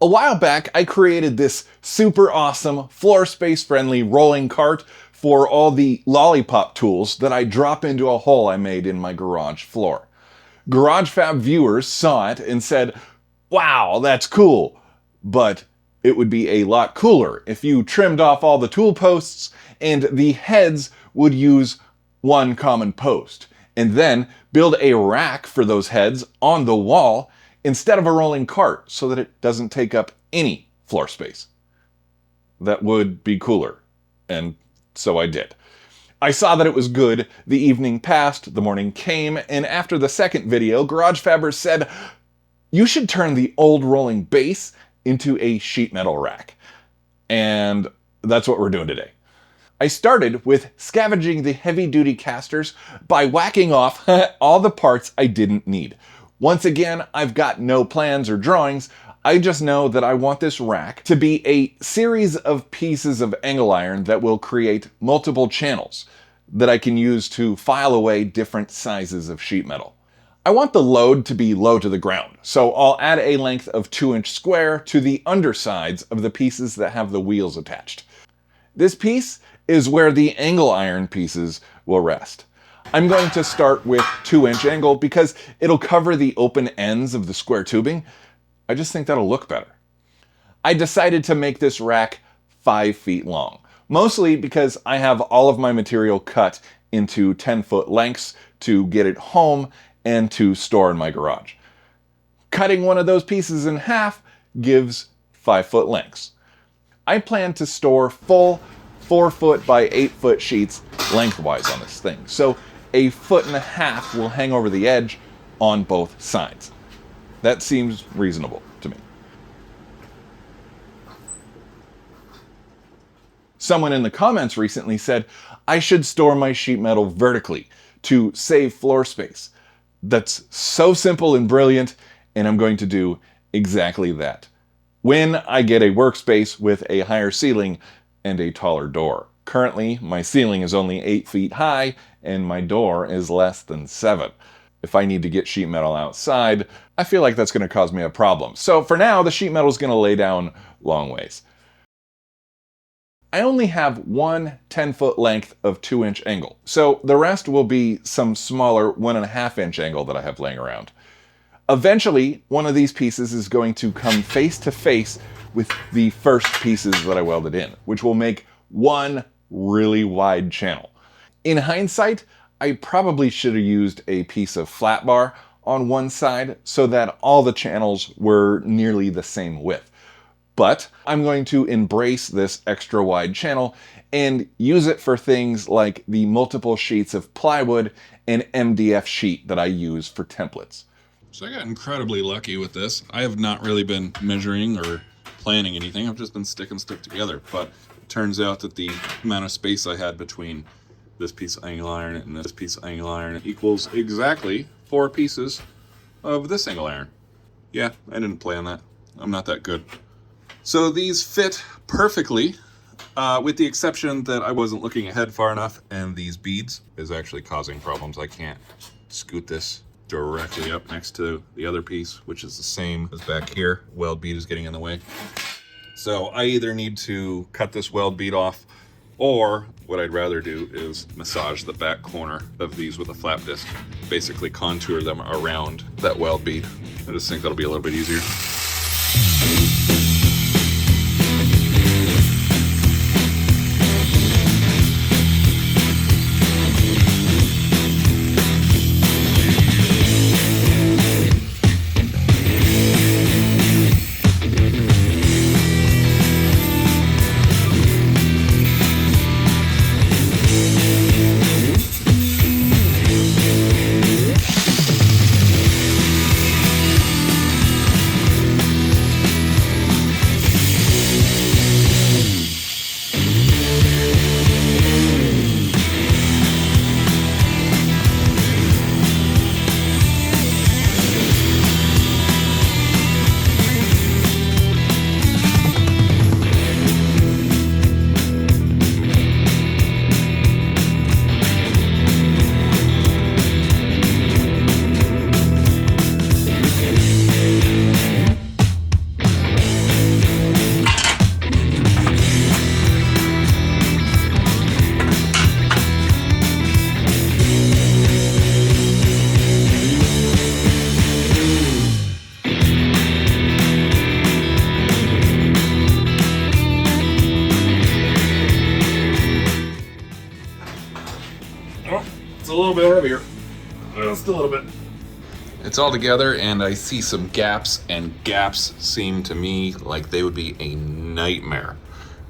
A while back, I created this super awesome, floor space friendly rolling cart for all the lollipop tools that I drop into a hole I made in my garage floor. GarageFab viewers saw it and said, "Wow, that's cool, but it would be a lot cooler if you trimmed off all the tool posts and the heads would use one common post, and then build a rack for those heads on the wall instead of a rolling cart so that it doesn't take up any floor space." That would be cooler, and so I did. I saw that it was good, the evening passed, the morning came, and after the second video, GarageFabbers said, "You should turn the old rolling base into a sheet metal rack." And that's what we're doing today. I started with scavenging the heavy-duty casters by whacking off all the parts I didn't need. Once again, I've got no plans or drawings. I just know that I want this rack to be a series of pieces of angle iron that will create multiple channels that I can use to file away different sizes of sheet metal. I want the load to be low to the ground, so I'll add a length of 2-inch square to the undersides of the pieces that have the wheels attached. This piece is where the angle iron pieces will rest. I'm going to start with 2-inch angle because it'll cover the open ends of the square tubing. I just think that'll look better. I decided to make this rack 5 feet long, mostly because I have all of my material cut into 10-foot lengths to get it home and to store in my garage. Cutting one of those pieces in half gives 5-foot lengths. I plan to store full 4-foot by 8-foot sheets lengthwise on this thing, so 1.5 feet will hang over the edge on both sides. That seems reasonable to me. Someone in the comments recently said I should store my sheet metal vertically to save floor space. That's so simple and brilliant, and I'm going to do exactly that when I get a workspace with a higher ceiling and a taller door. Currently, my ceiling is only 8 feet high and my door is less than 7. If I need to get sheet metal outside, I feel like that's going to cause me a problem. So for now, the sheet metal is going to lay down long ways. I only have one 10-foot length of 2-inch angle, so the rest will be some smaller 1.5-inch angle that I have laying around. Eventually, one of these pieces is going to come face to face with the first pieces that I welded in, which will make one really wide channel. In hindsight, I probably should have used a piece of flat bar on one side so that all the channels were nearly the same width. But I'm going to embrace this extra wide channel and use it for things like the multiple sheets of plywood and MDF sheet that I use for templates. So I got incredibly lucky with this. I have not really been measuring or planning anything. I've just been sticking stuff together. But it turns out that the amount of space I had between this piece of angle iron and this piece of angle iron equals exactly 4 pieces of this angle iron. Yeah, I didn't plan that. I'm not that good. So these fit perfectly, with the exception that I wasn't looking ahead far enough, and these beads is actually causing problems. I can't scoot this directly up next to the other piece, which is the same as back here. Weld bead is getting in the way. So I either need to cut this weld bead off, or what I'd rather do is massage the back corner of these with a flap disc, basically contour them around that weld bead. I just think that'll be a little bit easier. little bit heavier. Just a little bit. It's all together, and I see some gaps, and gaps seem to me like they would be a nightmare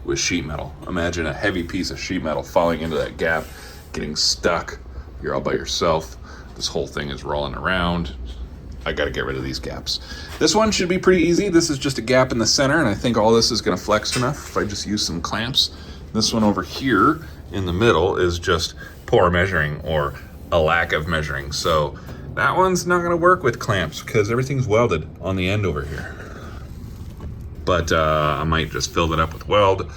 with sheet metal. Imagine a heavy piece of sheet metal falling into that gap, getting stuck. You're all by yourself. This whole thing is rolling around. I gotta get rid of these gaps. This one should be pretty easy. This is just a gap in the center, and I think all this is gonna flex enough if I just use some clamps. This one over here in the middle is just poor measuring or a lack of measuring. So that one's not gonna work with clamps because everything's welded on the end over here. But I might just fill it up with weld,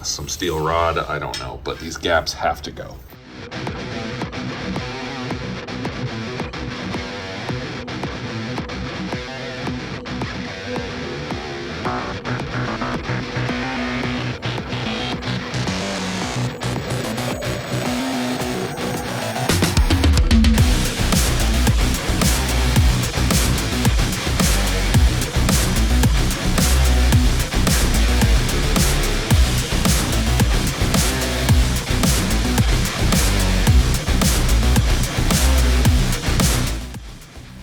some steel rod, I don't know, but these gaps have to go.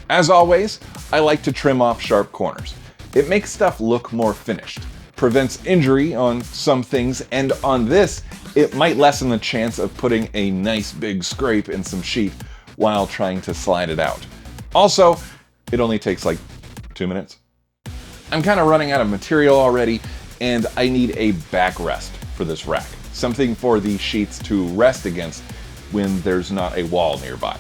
As always, I like to trim off sharp corners. It makes stuff look more finished, prevents injury on some things, and on this, it might lessen the chance of putting a nice big scrape in some sheet while trying to slide it out. Also, it only takes like 2 minutes. I'm kind of running out of material already, and I need a backrest for this rack. Something for the sheets to rest against when there's not a wall nearby.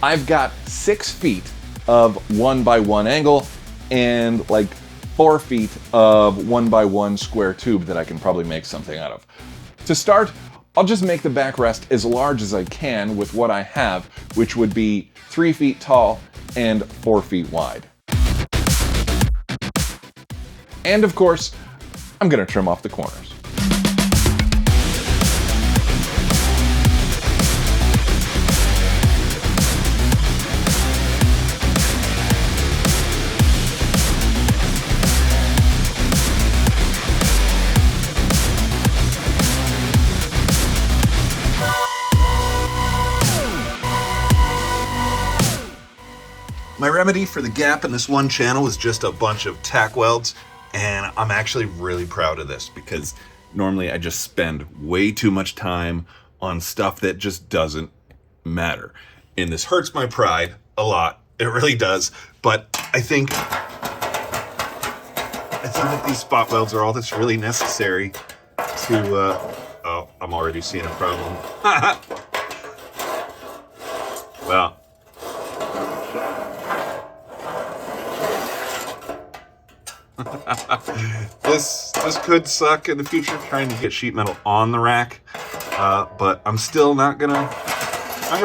I've got 6 feet of 1x1 angle and like 4 feet of 1x1 square tube that I can probably make something out of. To start, I'll just make the backrest as large as I can with what I have, which would be 3 feet tall and 4 feet wide. And of course, I'm gonna trim off the corners. My remedy for the gap in this one channel is just a bunch of tack welds, and I'm actually really proud of this because normally I just spend way too much time on stuff that just doesn't matter. And this hurts my pride a lot. It really does. But I think that these spot welds are all that's really necessary to, oh, I'm already seeing a problem. Well, this could suck in the future trying to get sheet metal on the rack, but I'm still not gonna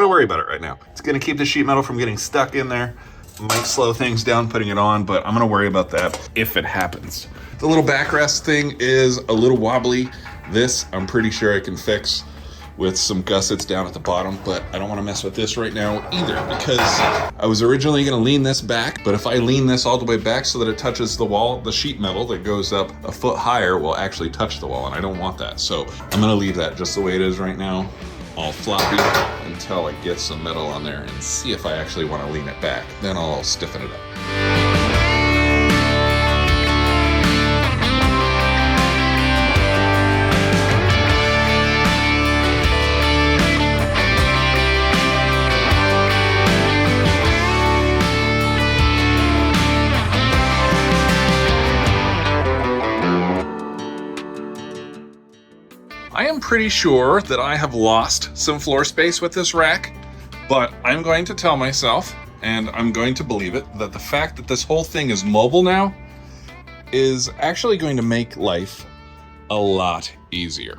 worry about it right now. It's gonna keep the sheet metal from getting stuck in there. Might slow things down putting it on, but I'm gonna worry about that if it happens. The little backrest thing is a little wobbly. This I'm pretty sure I can fix with some gussets down at the bottom, but I don't want to mess with this right now either because I was originally going to lean this back, but if I lean this all the way back so that it touches the wall, the sheet metal that goes up a foot higher will actually touch the wall, and I don't want that. So I'm going to leave that just the way it is right now, all floppy, until I get some metal on there and see if I actually want to lean it back. Then I'll stiffen it up. I am pretty sure that I have lost some floor space with this rack, but I'm going to tell myself, and I'm going to believe it, that the fact that this whole thing is mobile now is actually going to make life a lot easier.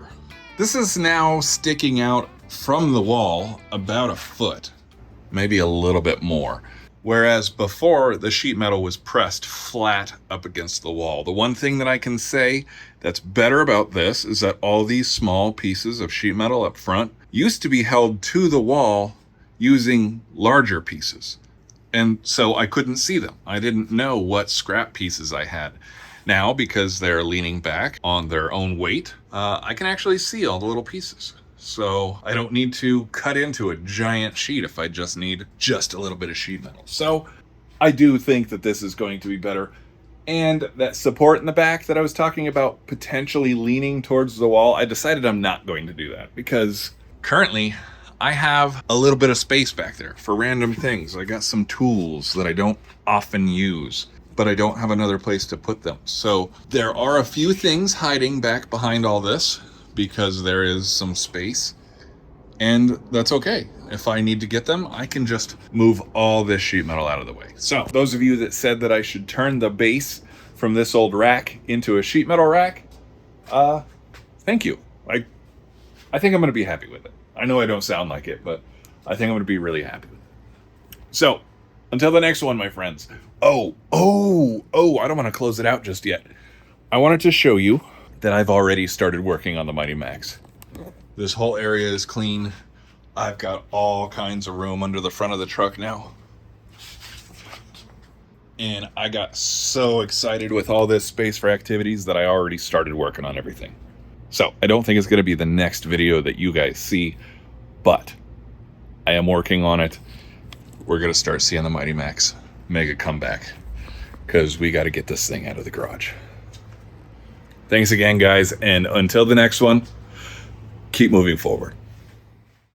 This is now sticking out from the wall about a foot, maybe a little bit more. Whereas before, the sheet metal was pressed flat up against the wall. The one thing that I can say that's better about this is that all these small pieces of sheet metal up front used to be held to the wall using larger pieces. And so I couldn't see them. I didn't know what scrap pieces I had. Now, because they're leaning back on their own weight, I can actually see all the little pieces. So I don't need to cut into a giant sheet if I just need just a little bit of sheet metal. So I do think that this is going to be better. And that support in the back that I was talking about potentially leaning towards the wall, I decided I'm not going to do that because currently I have a little bit of space back there for random things. I got some tools that I don't often use, but I don't have another place to put them. So there are a few things hiding back behind all this because there is some space, and that's okay. If I need to get them, I can just move all this sheet metal out of the way. So those of you that said that I should turn the base from this old rack into a sheet metal rack, thank you. I think I'm going to be happy with it. I know I don't sound like it, but I think I'm going to be really happy with it. So until the next one, my friends. I don't want to close it out just yet. I wanted to show you that I've already started working on the Mighty Max. This whole area is clean. I've got all kinds of room under the front of the truck now. And I got so excited with all this space for activities that I already started working on everything. So I don't think it's going to be the next video that you guys see, but I am working on it. We're going to start seeing the Mighty Max make a comeback because we got to get this thing out of the garage. Thanks again, guys. And until the next one, keep moving forward.